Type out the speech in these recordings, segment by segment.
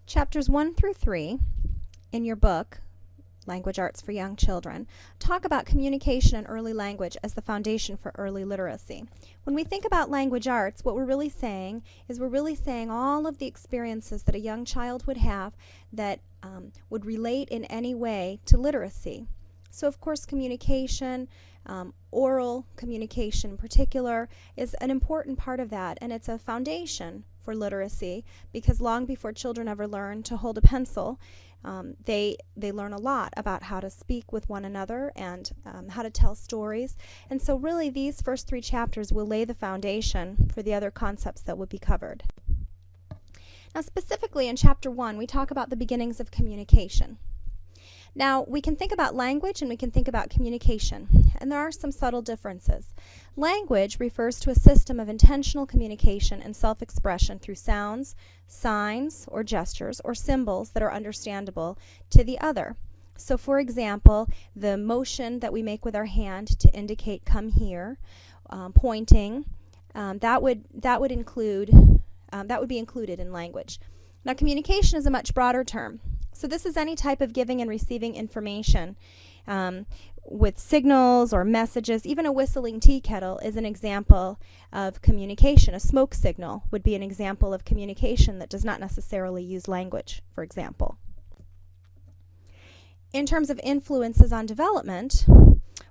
Chapters 1 through 3 in your book, Language Arts for Young Children, talk about communication and early language as the foundation for early literacy. When we think about language arts, what we're really saying is all of the experiences that a young child would have that would relate in any way to literacy. So, of course, communication, oral communication in particular, is an important part of that, and it's a foundation for literacy because long before children ever learn to hold a pencil, they learn a lot about how to speak with one another and how to tell stories. And so really these first 3 chapters will lay the foundation for the other concepts that will be covered. Now specifically in chapter 1 we talk about the beginnings of communication. Now, we can think about language and we can think about communication, and there are some subtle differences. Language refers to a system of intentional communication and self-expression through sounds, signs, or gestures, or symbols that are understandable to the other. So, for example, the motion that we make with our hand to indicate "come here," pointing, that would be included in language. Now, communication is a much broader term. So this is any type of giving and receiving information with signals or messages. Even a whistling tea kettle is an example of communication. A smoke signal would be an example of communication that does not necessarily use language, for example. In terms of influences on development,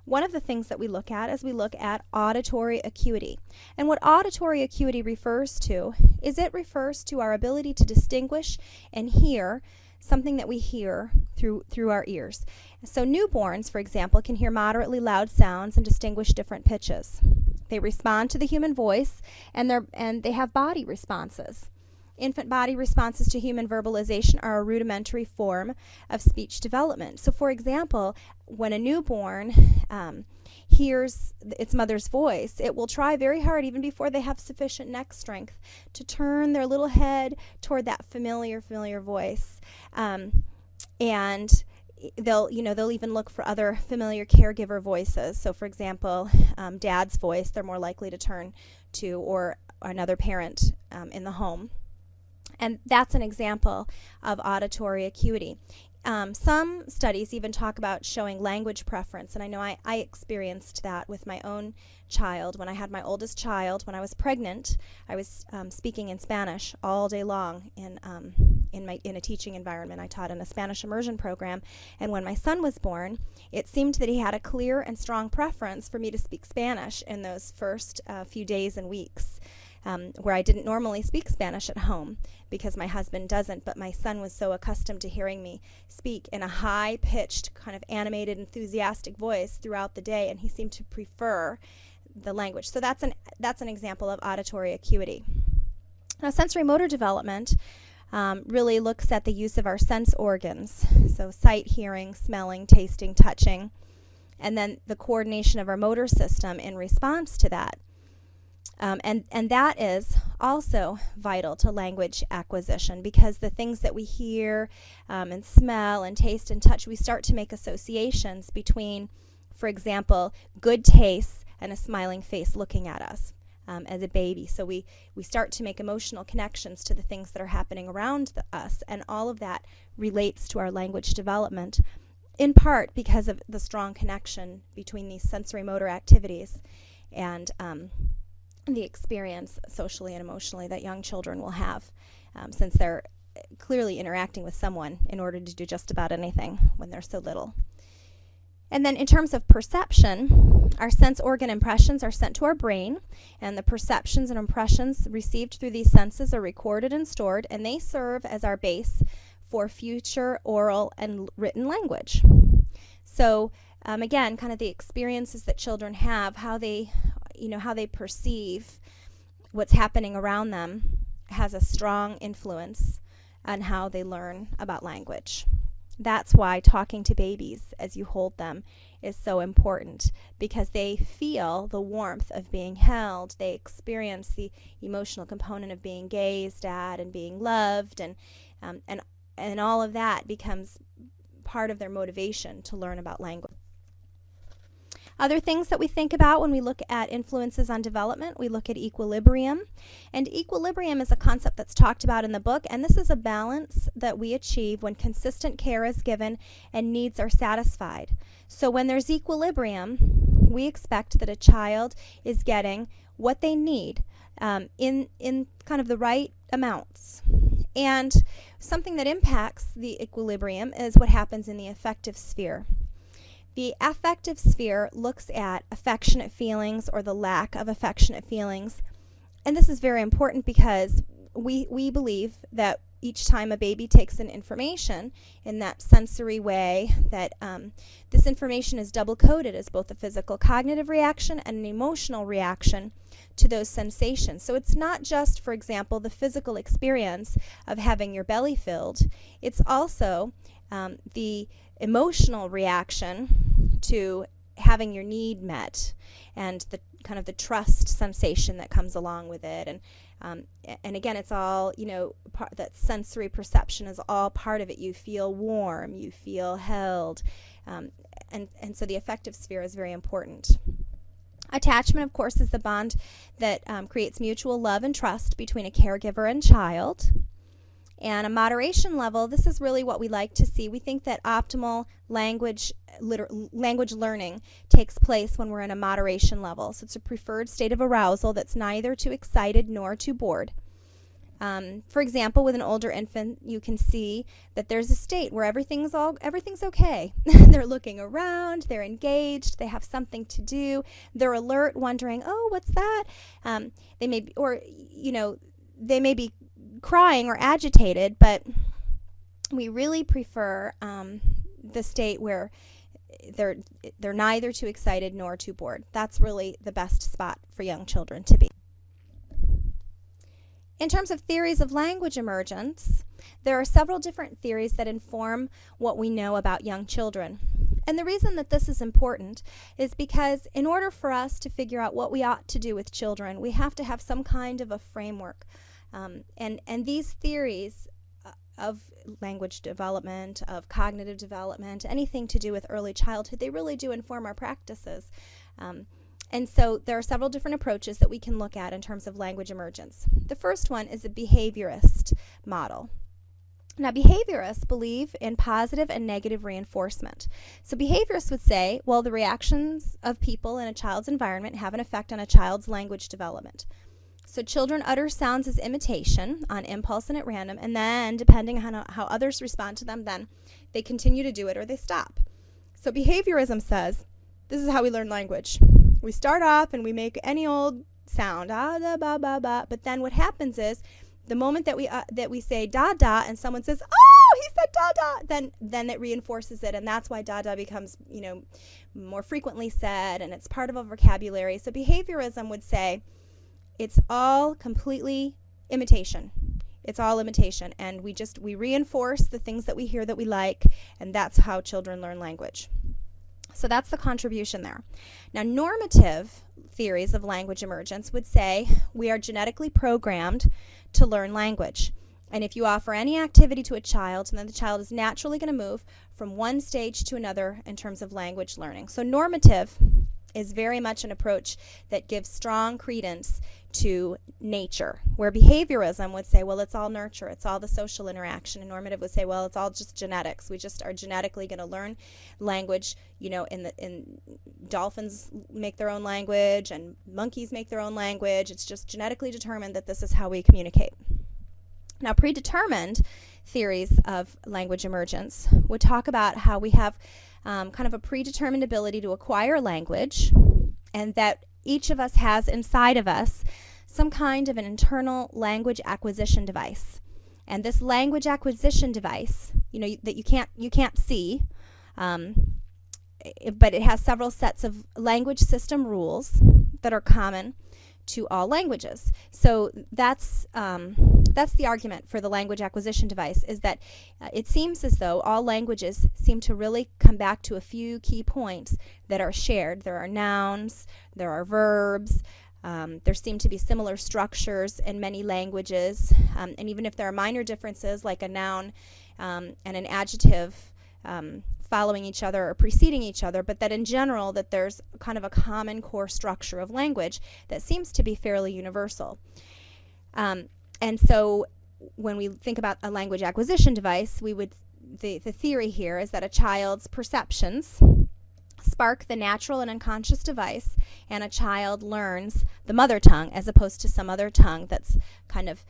one of the things that we look at is we look at auditory acuity. And what auditory acuity refers to is it refers to our ability to distinguish and hear something that we hear through our ears. So newborns, for example, can hear moderately loud sounds and distinguish different pitches. They respond to the human voice and they have body responses. Infant body responses to human verbalization are a rudimentary form of speech development. So for example, when a newborn hears its mother's voice, it will try very hard, even before they have sufficient neck strength, to turn their little head toward that familiar voice. And they'll even look for other familiar caregiver voices. So for example, dad's voice they're more likely to turn to, or another parent in the home. And that's an example of auditory acuity. Some studies even talk about showing language preference, and I know I experienced that with my own child. When I had my oldest child, when I was pregnant, I was speaking in Spanish all day long in a teaching environment. I taught in a Spanish immersion program, and when my son was born, it seemed that he had a clear and strong preference for me to speak Spanish in those first few days and weeks. Where I didn't normally speak Spanish at home because my husband doesn't, but my son was so accustomed to hearing me speak in a high-pitched, kind of animated, enthusiastic voice throughout the day, and he seemed to prefer the language. So that's an example of auditory acuity. Now, sensory motor development really looks at the use of our sense organs, so sight, hearing, smelling, tasting, touching, and then the coordination of our motor system in response to that. And that is also vital to language acquisition because the things that we hear and smell and taste and touch, we start to make associations between, for example, good taste and a smiling face looking at us as a baby. So we start to make emotional connections to the things that are happening around us, and all of that relates to our language development, in part because of the strong connection between these sensory motor activities and the experience socially and emotionally that young children will have since they're clearly interacting with someone in order to do just about anything when they're so little. And then in terms of perception, our sense organ impressions are sent to our brain, and the perceptions and impressions received through these senses are recorded and stored, and they serve as our base for future oral and written language. So again, kind of the experiences that children have, how they perceive what's happening around them has a strong influence on how they learn about language. That's why talking to babies as you hold them is so important, because they feel the warmth of being held. They experience the emotional component of being gazed at and being loved, and all of that becomes part of their motivation to learn about language. Other things that we think about when we look at influences on development, we look at equilibrium. And equilibrium is a concept that's talked about in the book, and this is a balance that we achieve when consistent care is given and needs are satisfied. So when there's equilibrium, we expect that a child is getting what they need in kind of the right amounts. And something that impacts the equilibrium is what happens in the affective sphere. The affective sphere looks at affectionate feelings or the lack of affectionate feelings. And this is very important because we believe that each time a baby takes in information in that sensory way, that this information is double-coded as both a physical cognitive reaction and an emotional reaction to those sensations. So it's not just, for example, the physical experience of having your belly filled. It's also the emotional reaction to having your need met and the kind of the trust sensation that comes along with it. And again, it's all, that sensory perception is all part of it. You feel warm, you feel held, and so the affective sphere is very important. Attachment, of course, is the bond that creates mutual love and trust between a caregiver and child. And a moderation level, this is really what we like to see. We think that optimal language learning takes place when we're in a moderation level. So it's a preferred state of arousal that's neither too excited nor too bored. For example, with an older infant, you can see that there's a state where everything's okay. They're looking around, they're engaged, they have something to do, they're alert, wondering, oh, what's that? They may be, they may be crying or agitated, but we really prefer the state where they're neither too excited nor too bored. That's really the best spot for young children to be. In terms of theories of language emergence, there are several different theories that inform what we know about young children. And the reason that this is important is because in order for us to figure out what we ought to do with children, we have to have some kind of a framework. And these theories of language development, of cognitive development, anything to do with early childhood, they really do inform our practices. And so there are several different approaches that we can look at in terms of language emergence. The first one is a behaviorist model. Now, behaviorists believe in positive and negative reinforcement. So behaviorists would say, well, the reactions of people in a child's environment have an effect on a child's language development. So children utter sounds as imitation on impulse and at random, and then depending on how others respond to them, then they continue to do it or they stop. So behaviorism says, this is how we learn language. We start off and we make any old sound, ah, da, ba, ba, ba, but then what happens is, the moment that we say da da and someone says, oh, he said da da, then it reinforces it, and that's why da da becomes, more frequently said, and it's part of a vocabulary. So behaviorism would say it's all completely imitation. It's all imitation, and we reinforce the things that we hear that we like, and that's how children learn language. So that's the contribution there. Now, normative theories of language emergence would say we are genetically programmed to learn language. And if you offer any activity to a child, then the child is naturally going to move from one stage to another in terms of language learning. So normative is very much an approach that gives strong credence to nature, where behaviorism would say, well, it's all nurture, it's all the social interaction, and normative would say, well, it's all just genetics. We just are genetically going to learn language. In dolphins make their own language, and monkeys make their own language. It's just genetically determined that this is how we communicate. Now, predetermined theories of language emergence would talk about how we have kind of a predetermined ability to acquire language, and that each of us has inside of us some kind of an internal language acquisition device. And this language acquisition device, that you can't see, but it has several sets of language system rules that are common to all languages. So that's the argument for the language acquisition device, is that it seems as though all languages seem to really come back to a few key points that are shared. There are nouns, there are verbs, there seem to be similar structures in many languages, and even if there are minor differences like a noun and an adjective, following each other or preceding each other, but that in general that there's kind of a common core structure of language that seems to be fairly universal. And so when we think about a language acquisition device, the theory here is that a child's perceptions spark the natural and unconscious device, and a child learns the mother tongue as opposed to some other tongue that's kind of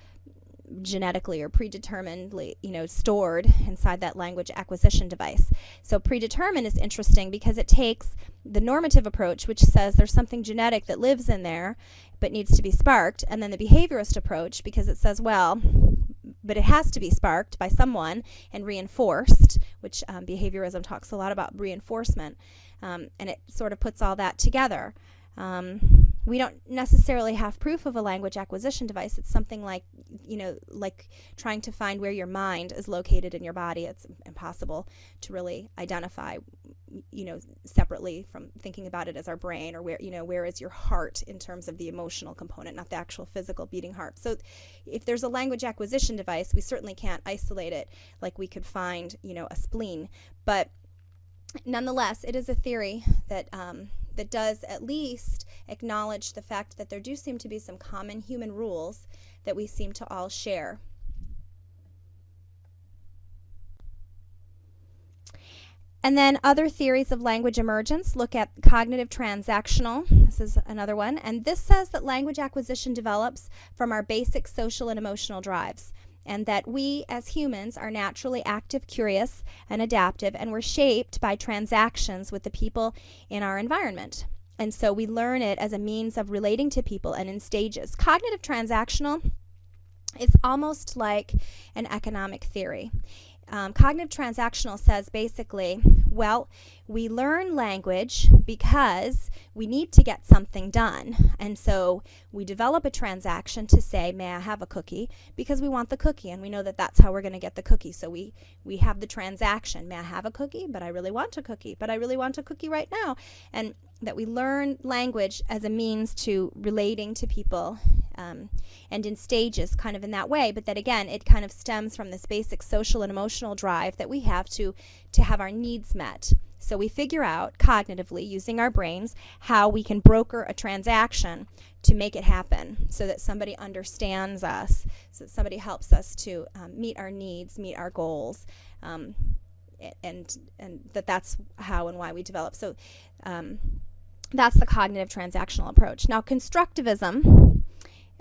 genetically or predeterminedly, stored inside that language acquisition device. So predetermined is interesting because it takes the normative approach, which says there's something genetic that lives in there but needs to be sparked, and then the behaviorist approach, because it says, well, but it has to be sparked by someone and reinforced, which behaviorism talks a lot about reinforcement, and it sort of puts all that together. We don't necessarily have proof of a language acquisition device. It's something like, like trying to find where your mind is located in your body. It's impossible to really identify, separately from thinking about it as our brain, or where is your heart in terms of the emotional component, not the actual physical beating heart. So if there's a language acquisition device, we certainly can't isolate it like we could find, a spleen. But nonetheless, it is a theory that that does at least acknowledge the fact that there do seem to be some common human rules that we seem to all share. And then other theories of language emergence look at cognitive transactional. This is another one. And this says that language acquisition develops from our basic social and emotional drives, and that we as humans are naturally active, curious, and adaptive, and we're shaped by transactions with the people in our environment. And so we learn it as a means of relating to people and in stages. Cognitive transactional is almost like an economic theory. Cognitive transactional says basically, well, we learn language because we need to get something done. And so we develop a transaction to say, may I have a cookie? Because we want the cookie, and we know that that's how we're going to get the cookie. So we have the transaction, may I have a cookie? But I really want a cookie. But I really want a cookie right now. And that we learn language as a means to relating to people, and in stages, kind of in that way. But that, again, it kind of stems from this basic social and emotional drive that we have to have our needs met. So we figure out cognitively, using our brains, how we can broker a transaction to make it happen, so that somebody understands us, so that somebody helps us to meet our needs, meet our goals, and that's how and why we develop. So that's the cognitive transactional approach. Now, constructivism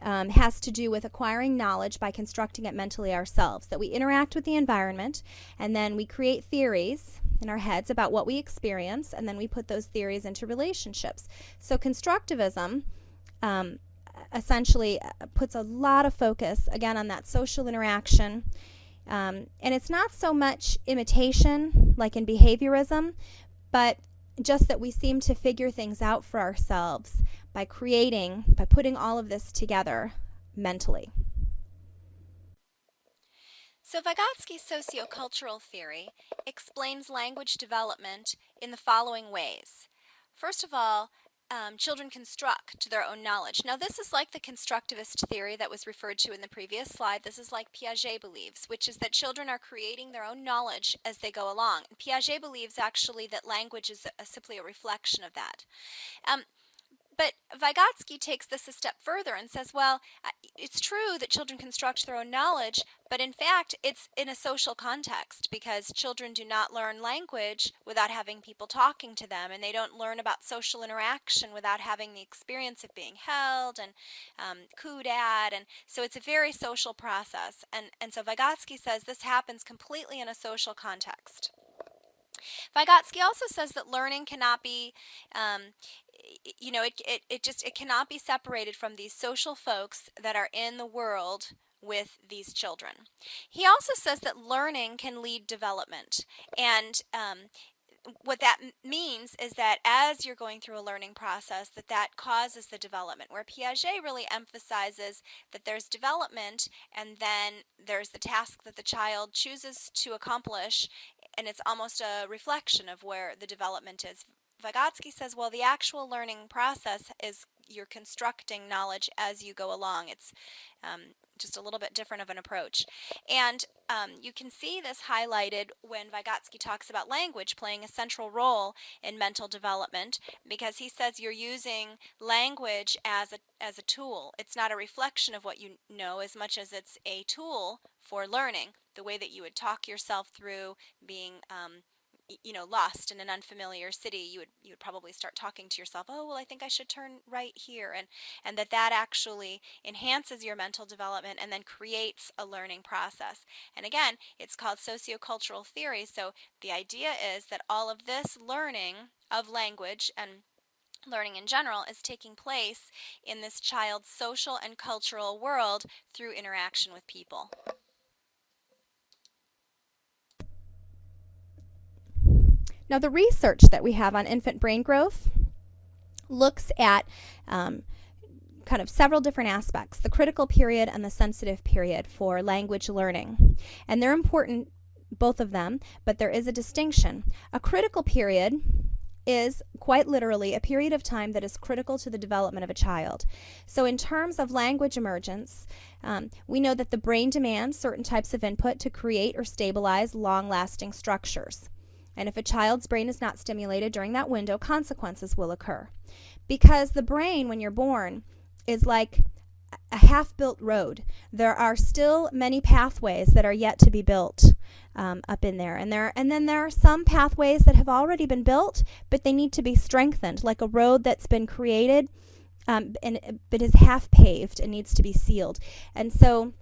has to do with acquiring knowledge by constructing it mentally ourselves, that we interact with the environment, and then we create theories in our heads about what we experience, and then we put those theories into relationships. So constructivism essentially puts a lot of focus, again, on that social interaction, and it's not so much imitation like in behaviorism, but just that we seem to figure things out for ourselves by putting all of this together mentally. So Vygotsky's sociocultural theory explains language development in the following ways. First of all, children construct their own knowledge. Now, this is like the constructivist theory that was referred to in the previous slide. This is like Piaget believes, which is that children are creating their own knowledge as they go along. And Piaget believes, actually, that language is simply a reflection of that. But Vygotsky takes this a step further and says, well, it's true that children construct their own knowledge, but in fact, it's in a social context, because children do not learn language without having people talking to them, and they don't learn about social interaction without having the experience of being held and cooed at, and so it's a very social process. And so Vygotsky says this happens completely in a social context. Vygotsky also says that learning cannot be, it cannot be separated from these social folks that are in the world with these children. He also says that learning can lead development, and what that means is that as you're going through a learning process, that causes the development, where Piaget really emphasizes that there's development and then there's the task that the child chooses to accomplish, and it's almost a reflection of where the development is. Vygotsky says, well, the actual learning process is you're constructing knowledge as you go along. It's just a little bit different of an approach. And you can see this highlighted when Vygotsky talks about language playing a central role in mental development, because he says you're using language as a tool. It's not a reflection of what you know as much as it's a tool for learning. The way that you would talk yourself through being lost in an unfamiliar city, you would probably start talking to yourself, oh well, I think I should turn right here, and that actually enhances your mental development and then creates a learning process. And again, it's called sociocultural theory. So the idea is that all of this learning of language and learning in general is taking place in this child's social and cultural world through interaction with people. Now, the research that we have on infant brain growth looks at kind of several different aspects, the critical period and the sensitive period for language learning. And they're important, both of them, but there is a distinction. A critical period is quite literally a period of time that is critical to the development of a child. So in terms of language emergence, we know that the brain demands certain types of input to create or stabilize long-lasting structures. And if a child's brain is not stimulated during that window, consequences will occur. Because the brain, when you're born, is like a half-built road. There are still many pathways that are yet to be built up in there. And then there are some pathways that have already been built, but they need to be strengthened, like a road that's been created but is half paved and needs to be sealed. And so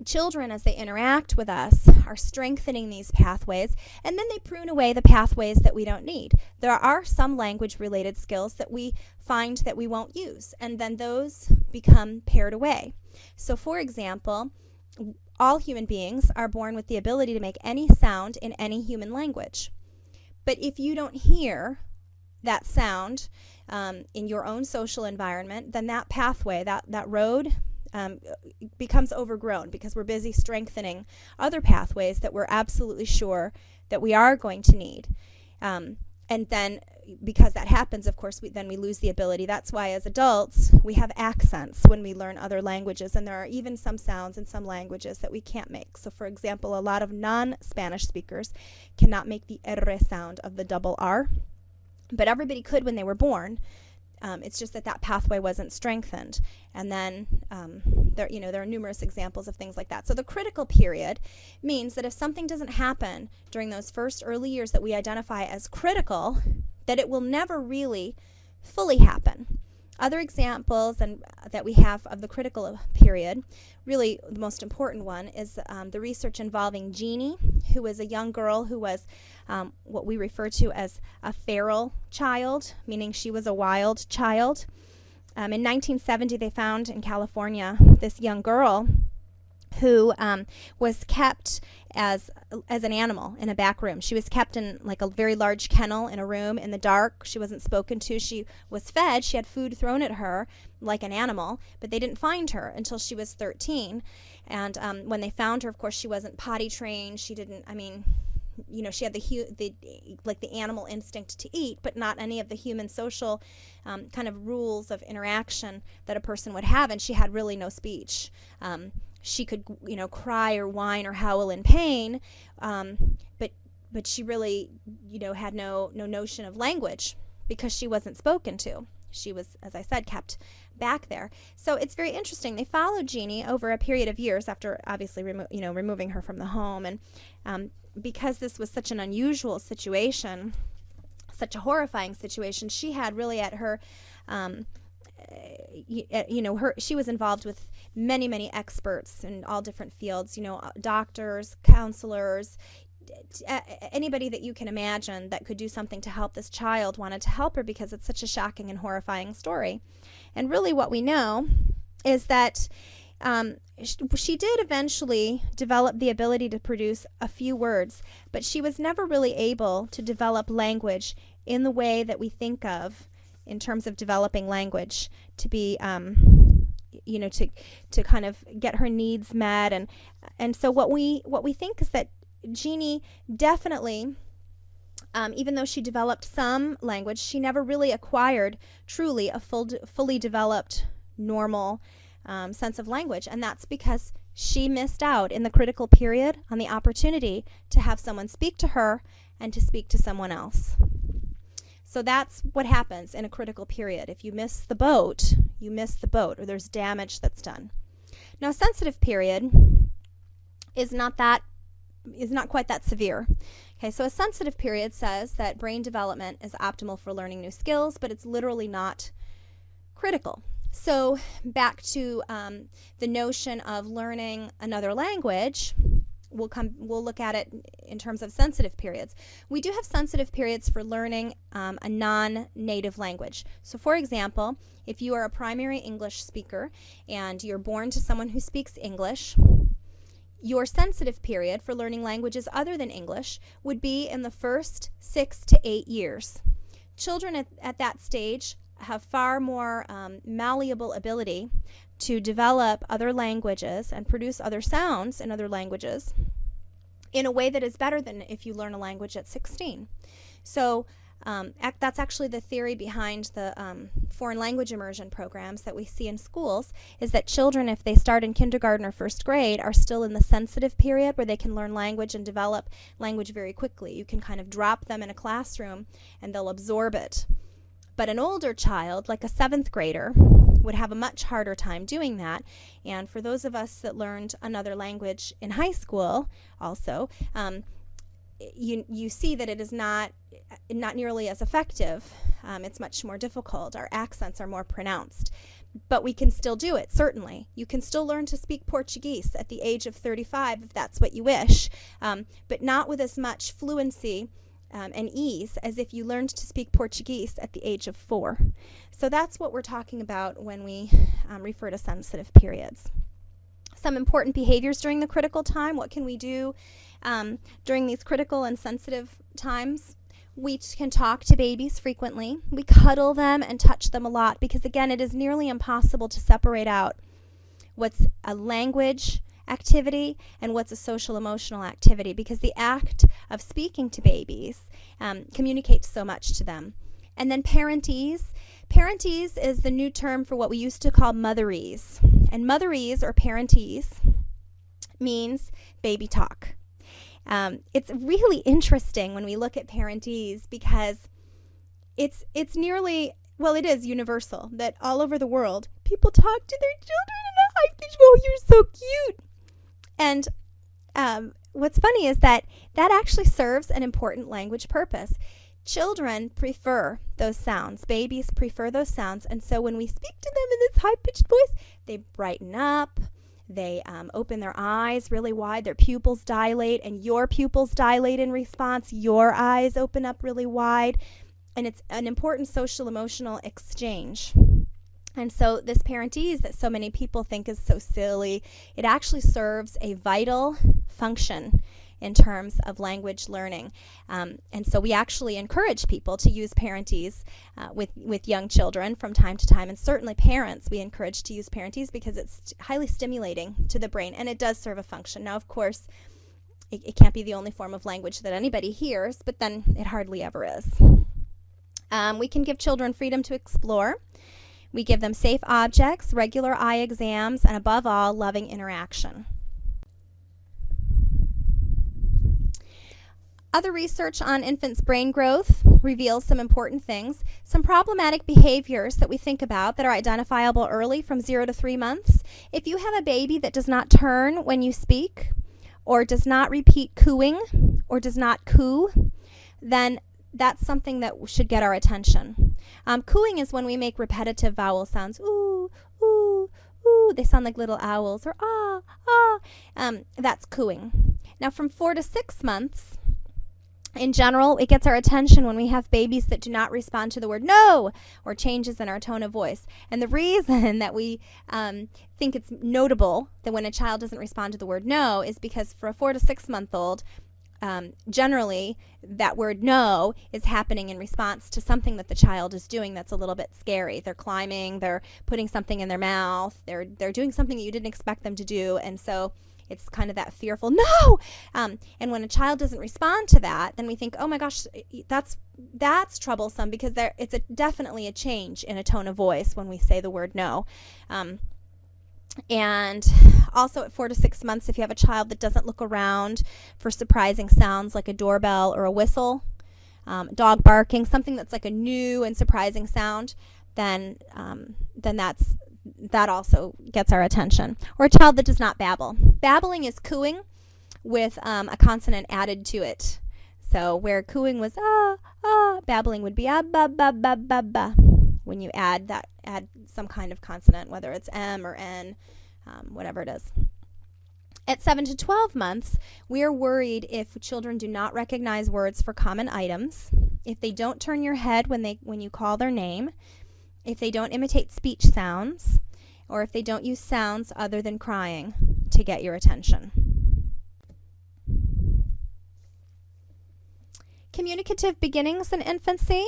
children, as they interact with us, are strengthening these pathways, and then they prune away the pathways that we don't need. There are some language-related skills that we find that we won't use, and then those become pared away. So, for example, all human beings are born with the ability to make any sound in any human language. But if you don't hear that sound in your own social environment, then that pathway, that road, becomes overgrown because we're busy strengthening other pathways that we're absolutely sure that we are going to need. And then because that happens, of course, we lose the ability. That's why as adults we have accents when we learn other languages, and there are even some sounds in some languages that we can't make. So for example, a lot of non-Spanish speakers cannot make the R sound of the double R, but everybody could when they were born. It's just that pathway wasn't strengthened. And then there are numerous examples of things like that. So the critical period means that if something doesn't happen during those first early years that we identify as critical, that it will never really fully happen. Other examples that we have of the critical period, really the most important one, is the research involving Jeannie, who was a young girl who was what we refer to as a feral child, meaning she was a wild child. In 1970, they found in California this young girl who was kept as an animal in a back room. She was kept in like a very large kennel in a room in the dark. She wasn't spoken to. She was fed. She had food thrown at her like an animal, but they didn't find her until she was 13. And when they found her, of course, she wasn't potty trained. She didn't, she had the animal instinct to eat, but not any of the human social kind of rules of interaction that a person would have, and she had really no speech. She could, cry or whine or howl in pain, but she really, had no notion of language because she wasn't spoken to. She was, as I said, kept back there. So it's very interesting. They followed Jeannie over a period of years after obviously removing her from the home, and because this was such an unusual situation, such a horrifying situation, she had really at her she was involved with many experts in all different fields, doctors, counselors, anybody that you can imagine that could do something to help this child wanted to help her because it's such a shocking and horrifying story. And really what we know is that she did eventually develop the ability to produce a few words, but she was never really able to develop language in the way that we think of in terms of developing language to be, to kind of get her needs met. And so what we think is that Jeannie definitely, even though she developed some language, she never really acquired truly a fully developed normal sense of language, and that's because she missed out in the critical period on the opportunity to have someone speak to her and to speak to someone else. So that's what happens in a critical period. If you miss the boat, you miss the boat, or there's damage that's done. Now, a sensitive period is not quite that severe. Okay, so a sensitive period says that brain development is optimal for learning new skills, but it's literally not critical. So back to the notion of learning another language, we'll look at it in terms of sensitive periods. We do have sensitive periods for learning a non-native language. So for example, if you are a primary English speaker and you're born to someone who speaks English, your sensitive period for learning languages other than English would be in the first 6 to 8 years. Children at that stage have far more malleable ability to develop other languages and produce other sounds in other languages in a way that is better than if you learn a language at 16. So that's actually the theory behind the foreign language immersion programs that we see in schools, is that children, if they start in kindergarten or first grade, are still in the sensitive period where they can learn language and develop language very quickly. You can kind of drop them in a classroom and they'll absorb it. But an older child, like a 7th grader, would have a much harder time doing that. And for those of us that learned another language in high school also, you see that it is not nearly as effective. It's much more difficult. Our accents are more pronounced. But we can still do it, certainly. You can still learn to speak Portuguese at the age of 35 if that's what you wish, but not with as much fluency and ease as if you learned to speak Portuguese at the age of 4. So that's what we're talking about when we refer to sensitive periods. Some important behaviors during the critical time. What can we do during these critical and sensitive times? We can talk to babies frequently. We cuddle them and touch them a lot because, again, it is nearly impossible to separate out what's a language activity and what's a social emotional activity, because the act of speaking to babies communicates so much to them. And then parentese. Parentese is the new term for what we used to call motherese. And motherese or parentese means baby talk. It's really interesting when we look at parentese because it's nearly, well, it is universal, that all over the world people talk to their children in a high-pitched, oh, you're so cute. And what's funny is that actually serves an important language purpose. Children prefer those sounds. Babies prefer those sounds. And so when we speak to them in this high-pitched voice, they brighten up. They open their eyes really wide. Their pupils dilate, and your pupils dilate in response. Your eyes open up really wide. And it's an important social emotional exchange. And so this parentese that so many people think is so silly, it actually serves a vital function in terms of language learning. And so we actually encourage people to use parentese with young children from time to time. And certainly parents we encourage to use parentese because it's highly stimulating to the brain, and it does serve a function. Now, of course, it can't be the only form of language that anybody hears, but then it hardly ever is. We can give children freedom to explore. We give them safe objects, regular eye exams, and above all, loving interaction. Other research on infants' brain growth reveals some important things. Some problematic behaviors that we think about that are identifiable early from 0 to 3 months. If you have a baby that does not turn when you speak, or does not repeat cooing, or does not coo, then that's something that should get our attention. Cooing is when we make repetitive vowel sounds. Ooh, ooh, ooh. They sound like little owls. Or ah, ah. That's cooing. Now, from 4 to 6 months, in general, it gets our attention when we have babies that do not respond to the word no, or changes in our tone of voice. And the reason that we think it's notable that when a child doesn't respond to the word no is because for a 4 to 6 month old, generally that word no is happening in response to something that the child is doing that's a little bit scary. They're climbing, they're putting something in their mouth, they're doing something that you didn't expect them to do, and so it's kind of that fearful no. And when a child doesn't respond to that, then we think, oh my gosh, that's troublesome, because it's definitely a change in a tone of voice when we say the word no. And also at 4 to 6 months, if you have a child that doesn't look around for surprising sounds like a doorbell or a whistle, dog barking, something that's like a new and surprising sound, then that also gets our attention. Or a child that does not babble. Babbling is cooing with a consonant added to it. So where cooing was babbling would be ba ba ba ba ba. When you add some kind of consonant, whether it's M or N, whatever it is. At 7 to 12 months, we are worried if children do not recognize words for common items, if they don't turn your head when you call their name, if they don't imitate speech sounds, or if they don't use sounds other than crying to get your attention. Communicative beginnings in infancy.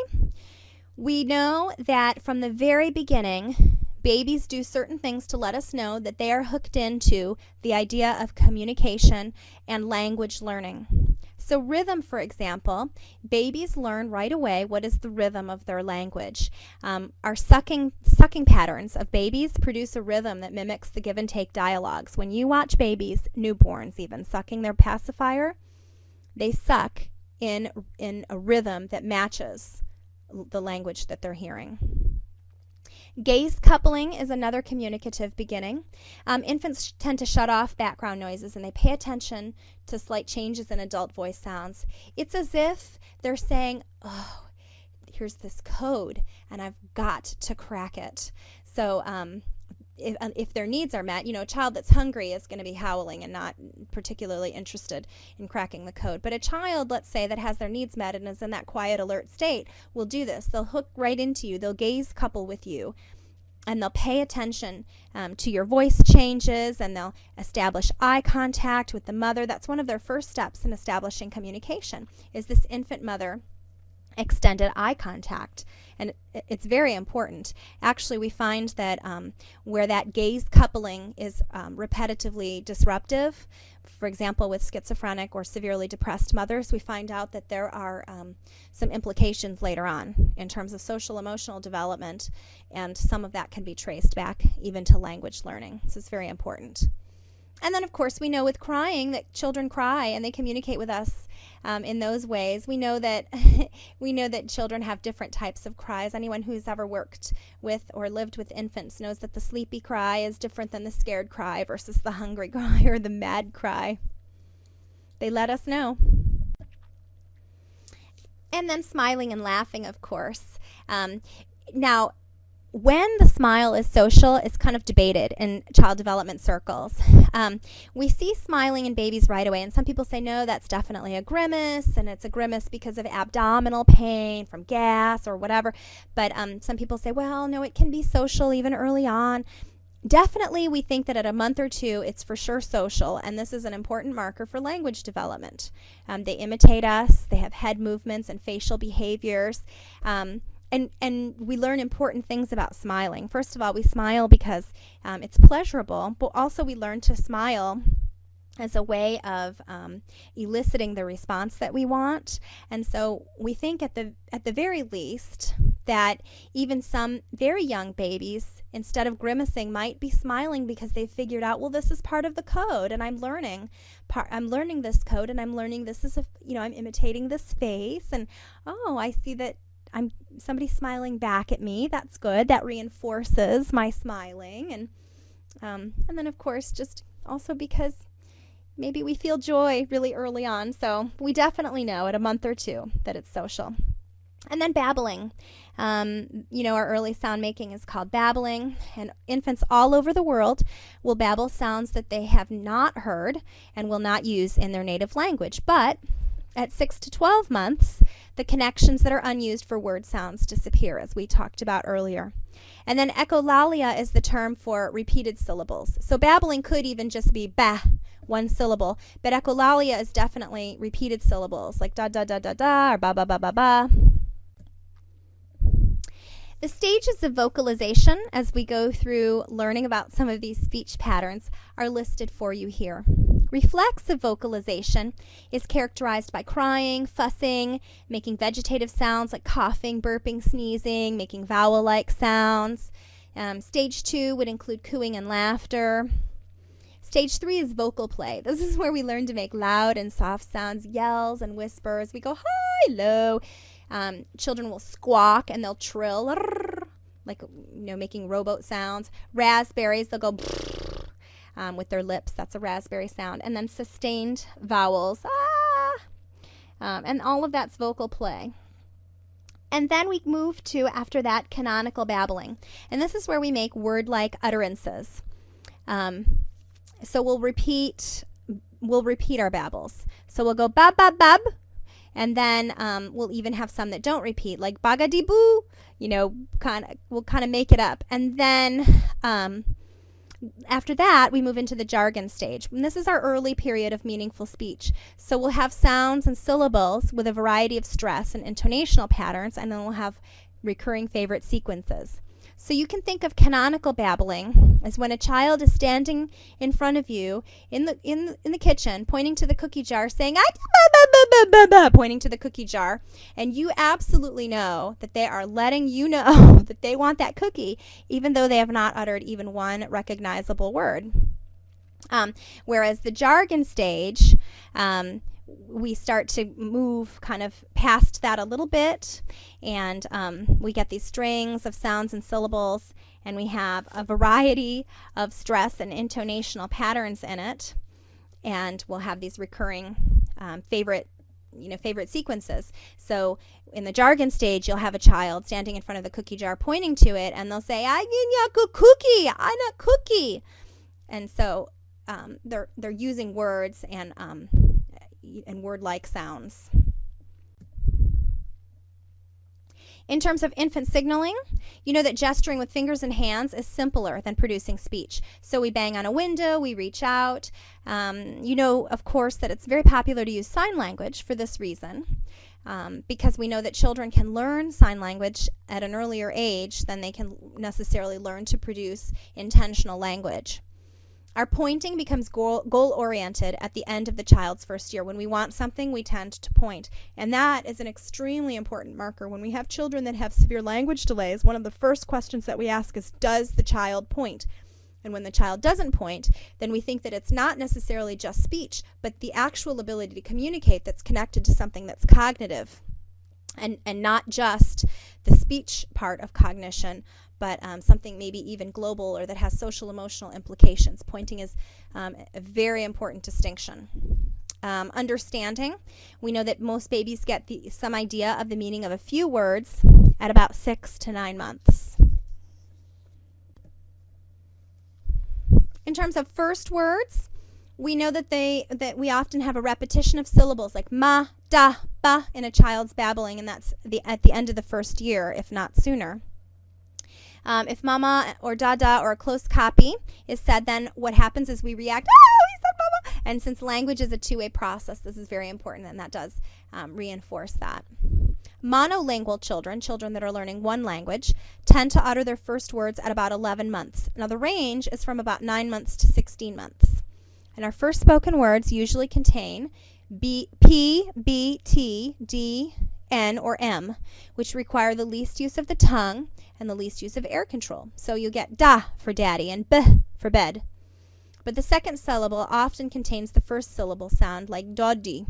We know that from the very beginning, babies do certain things to let us know that they are hooked into the idea of communication and language learning. So rhythm, for example, babies learn right away what is the rhythm of their language. Our sucking patterns of babies produce a rhythm that mimics the give and take dialogues. When you watch babies, newborns even, sucking their pacifier, they suck in a rhythm that matches the language that they're hearing. Gaze coupling is another communicative beginning. Infants tend to shut off background noises and they pay attention to slight changes in adult voice sounds. It's as if they're saying, oh, here's this code and I've got to crack it. So if their needs are met, a child that's hungry is going to be howling and not particularly interested in cracking the code. But a child, let's say, that has their needs met and is in that quiet, alert state will do this. They'll hook right into you. They'll gaze couple with you. And they'll pay attention to your voice changes, and they'll establish eye contact with the mother. That's one of their first steps in establishing communication, is this infant mother extended eye contact, and it's very important. Actually, we find that where that gaze coupling is repetitively disruptive, for example, with schizophrenic or severely depressed mothers, we find out that there are some implications later on in terms of social emotional development, and some of that can be traced back even to language learning. So it's very important. And then, of course, we know with crying that children cry and they communicate with us in those ways. We know that children have different types of cries. Anyone who's ever worked with or lived with infants knows that the sleepy cry is different than the scared cry versus the hungry cry or the mad cry. They let us know. And then smiling and laughing, of course. Now, when the smile is social, it's kind of debated in child development circles. We see smiling in babies right away, and some people say, no, that's definitely a grimace, and it's a grimace because of abdominal pain from gas or whatever. But some people say, well, no, it can be social even early on. Definitely, we think that at a month or two, it's for sure social, and this is an important marker for language development. They imitate us, they have head movements and facial behaviors. And we learn important things about smiling. First of all, we smile because it's pleasurable, but also we learn to smile as a way of eliciting the response that we want. And so we think at the very least that even some very young babies, instead of grimacing, might be smiling because they've figured out, well, this is part of the code, and I'm learning this code, and I'm learning this is I'm imitating this face, and oh, I see that somebody's smiling back at me. That's good. That reinforces my smiling. And then, of course, just also because maybe we feel joy really early on. So we definitely know at a month or two that it's social. And then babbling. Our early sound making is called babbling. And infants all over the world will babble sounds that they have not heard and will not use in their native language. But at 6 to 12 months, the connections that are unused for word sounds disappear, as we talked about earlier. And then echolalia is the term for repeated syllables. So babbling could even just be ba, one syllable, but echolalia is definitely repeated syllables, like da da da da da or ba ba ba ba ba. The stages of vocalization, as we go through learning about some of these speech patterns, are listed for you here. Reflexive vocalization is characterized by crying, fussing, making vegetative sounds like coughing, burping, sneezing, making vowel-like sounds. Stage 2 would include cooing and laughter. Stage 3 is vocal play. This is where we learn to make loud and soft sounds, yells and whispers. We go high, low. Children will squawk and they'll trill, like, making rowboat sounds. Raspberries, they'll go with their lips. That's a raspberry sound. And then sustained vowels, and all of that's vocal play. And then we move to, after that, canonical babbling. And this is where we make word-like utterances. So we'll repeat our babbles. So we'll go bab, bab, bab. And then we'll even have some that don't repeat, like bagadiboo, we'll kind of make it up. And then after that, we move into the jargon stage. And this is our early period of meaningful speech. So we'll have sounds and syllables with a variety of stress and intonational patterns, and then we'll have recurring favorite sequences. So you can think of canonical babbling as when a child is standing in front of you in the kitchen, pointing to the cookie jar, saying, pointing to the cookie jar, and you absolutely know that they are letting you know that they want that cookie, even though they have not uttered even one recognizable word. Whereas the jargon stage, we start to move kind of past that a little bit, and we get these strings of sounds and syllables, and we have a variety of stress and intonational patterns in it, and we'll have these recurring favorite sequences. So in the jargon stage, you'll have a child standing in front of the cookie jar pointing to it, and they'll say, I need a cookie, I need a cookie. And so they're using words and word-like sounds. In terms of infant signaling, you know that gesturing with fingers and hands is simpler than producing speech. So we bang on a window, we reach out. Of course, that it's very popular to use sign language for this reason, because we know that children can learn sign language at an earlier age than they can necessarily learn to produce intentional language. Our pointing becomes goal-oriented at the end of the child's first year. When we want something, we tend to point. And that is an extremely important marker. When we have children that have severe language delays, one of the first questions that we ask is, does the child point? And when the child doesn't point, then we think that it's not necessarily just speech, but the actual ability to communicate that's connected to something that's cognitive, and not just the speech part of cognition, but something maybe even global or that has social emotional implications. Pointing is a very important distinction. Understanding, we know that most babies get some idea of the meaning of a few words at about 6 to 9 months. In terms of first words, we know that we often have a repetition of syllables like ma, da, ba in a child's babbling, and that's at the end of the first year, if not sooner. If mama or dada or a close copy is said, then what happens is we react, he said mama. And since language is a two-way process, this is very important, and that does reinforce that. Monolingual children that are learning one language, tend to utter their first words at about 11 months. Now the range is from about 9 months to 16 months. And our first spoken words usually contain P, B, T, D, N, or M, which require the least use of the tongue and the least use of air control. So you get da for daddy and b for bed. But the second syllable often contains the first syllable sound, like dodi.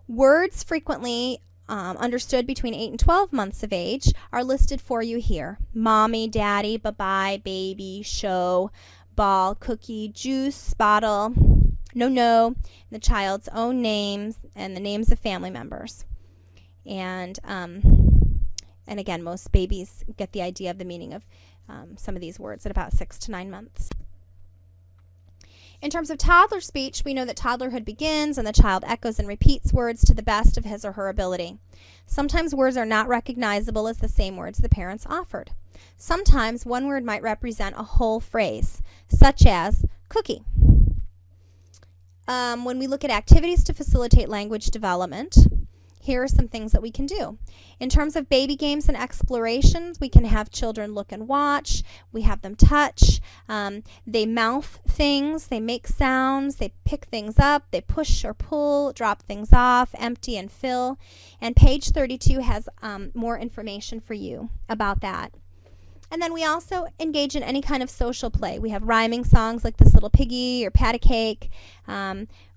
Words frequently understood between 8 and 12 months of age are listed for you here. Mommy, daddy, bye-bye, baby, show, ball, cookie, juice, bottle, no, the child's own names, and the names of family members. And again, most babies get the idea of the meaning of some of these words at about 6 to 9 months. In terms of toddler speech, we know that toddlerhood begins and the child echoes and repeats words to the best of his or her ability. Sometimes words are not recognizable as the same words the parents offered. Sometimes one word might represent a whole phrase, such as cookie. When we look at activities to facilitate language development, here are some things that we can do. In terms of baby games and explorations, we can have children look and watch. We have them touch. They mouth things. They make sounds. They pick things up. They push or pull, drop things off, empty and fill. And page 32 has more information for you about that. And then we also engage in any kind of social play. We have rhyming songs like This Little Piggy or Pat a Cake.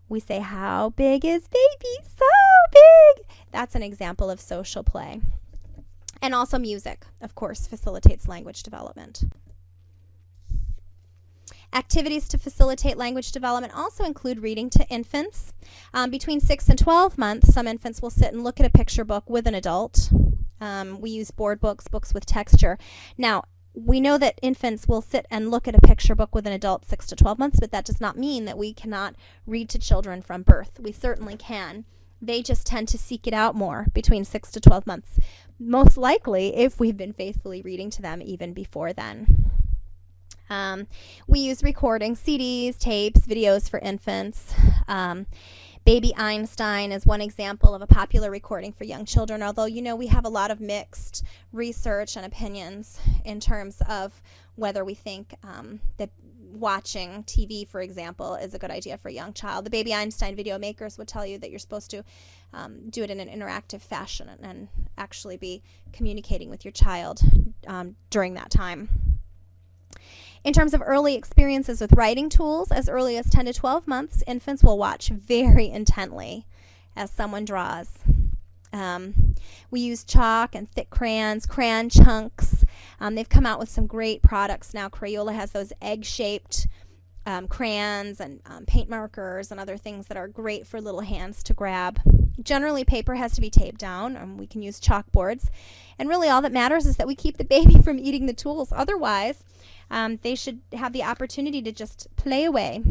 We say, how big is baby? So big. That's an example of social play. And also music, of course, facilitates language development. Activities to facilitate language development also include reading to infants. Between 6 and 12 months, some infants will sit and look at a picture book with an adult. We use board books, books with texture. Now, we know that infants will sit and look at a picture book with an adult 6 to 12 months, but that does not mean that we cannot read to children from birth. We certainly can. They just tend to seek it out more between 6 to 12 months, most likely if we've been faithfully reading to them even before then. We use recording, CDs, tapes, videos for infants. Baby Einstein is one example of a popular recording for young children, although, you know, we have a lot of mixed research and opinions in terms of whether we think that watching TV, for example, is a good idea for a young child. The Baby Einstein video makers would tell you that you're supposed to do it in an interactive fashion and actually be communicating with your child during that time. In terms of early experiences with writing tools, as early as 10 to 12 months, infants will watch very intently as someone draws. We use chalk and thick crayons, crayon chunks. They've come out with some great products now. Crayola has those egg-shaped crayons and paint markers and other things that are great for little hands to grab. Generally, paper has to be taped down. We can use chalkboards. And really all that matters is that we keep the baby from eating the tools. Otherwise, they should have the opportunity to just play away.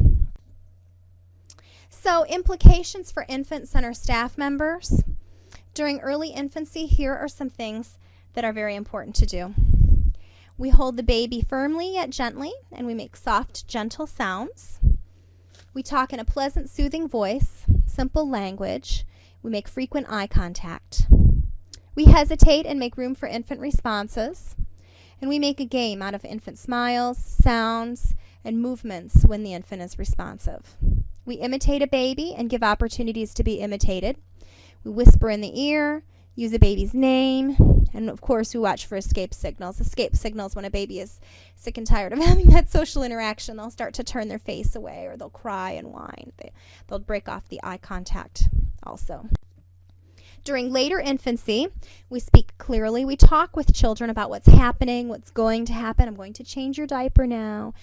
So, implications for infants and our staff members. During early infancy, here are some things that are very important to do. We hold the baby firmly yet gently, and we make soft, gentle sounds. We talk in a pleasant, soothing voice, simple language. We make frequent eye contact. We hesitate and make room for infant responses. And we make a game out of infant smiles, sounds, and movements when the infant is responsive. We imitate a baby and give opportunities to be imitated. We whisper in the ear, use a baby's name, and of course we watch for escape signals. Escape signals when a baby is sick and tired of having that social interaction. They'll start to turn their face away, or they'll cry and whine. They'll break off the eye contact also. During later infancy, we speak clearly. We talk with children about what's happening, what's going to happen. I'm going to change your diaper now.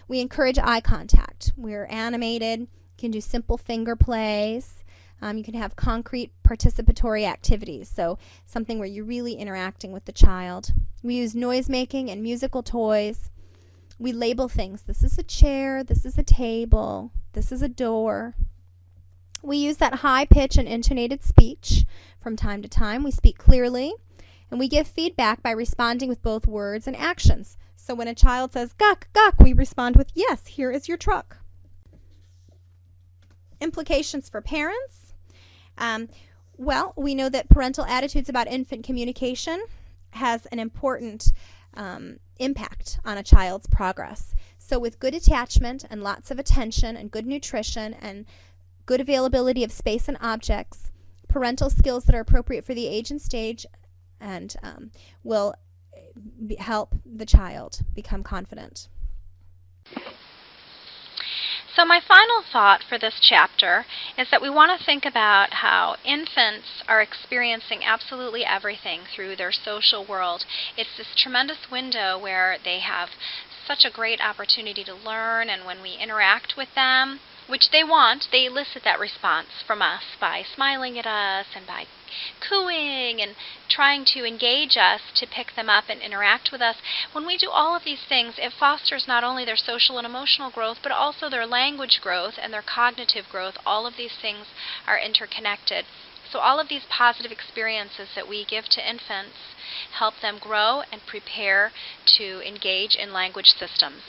We encourage eye contact. We're animated. You can do simple finger plays. You can have concrete participatory activities, so something where you're really interacting with the child. We use noise making and musical toys. We label things. This is a chair. This is a table. This is a door. We use that high pitch and intonated speech from time to time. We speak clearly, and we give feedback by responding with both words and actions. So when a child says, "Gawk, gawk," we respond with, "Yes, here is your truck." Implications for parents. Well, we know that parental attitudes about infant communication has an important impact on a child's progress. So with good attachment and lots of attention and good nutrition and good availability of space and objects, parental skills that are appropriate for the age and stage, and will help the child become confident. So my final thought for this chapter is that we want to think about how infants are experiencing absolutely everything through their social world. It's this tremendous window where they have such a great opportunity to learn, and when we interact with them, which they want, they elicit that response from us by smiling at us and by cooing and trying to engage us to pick them up and interact with us. When we do all of these things, it fosters not only their social and emotional growth, but also their language growth and their cognitive growth. All of these things are interconnected. So all of these positive experiences that we give to infants help them grow and prepare to engage in language systems.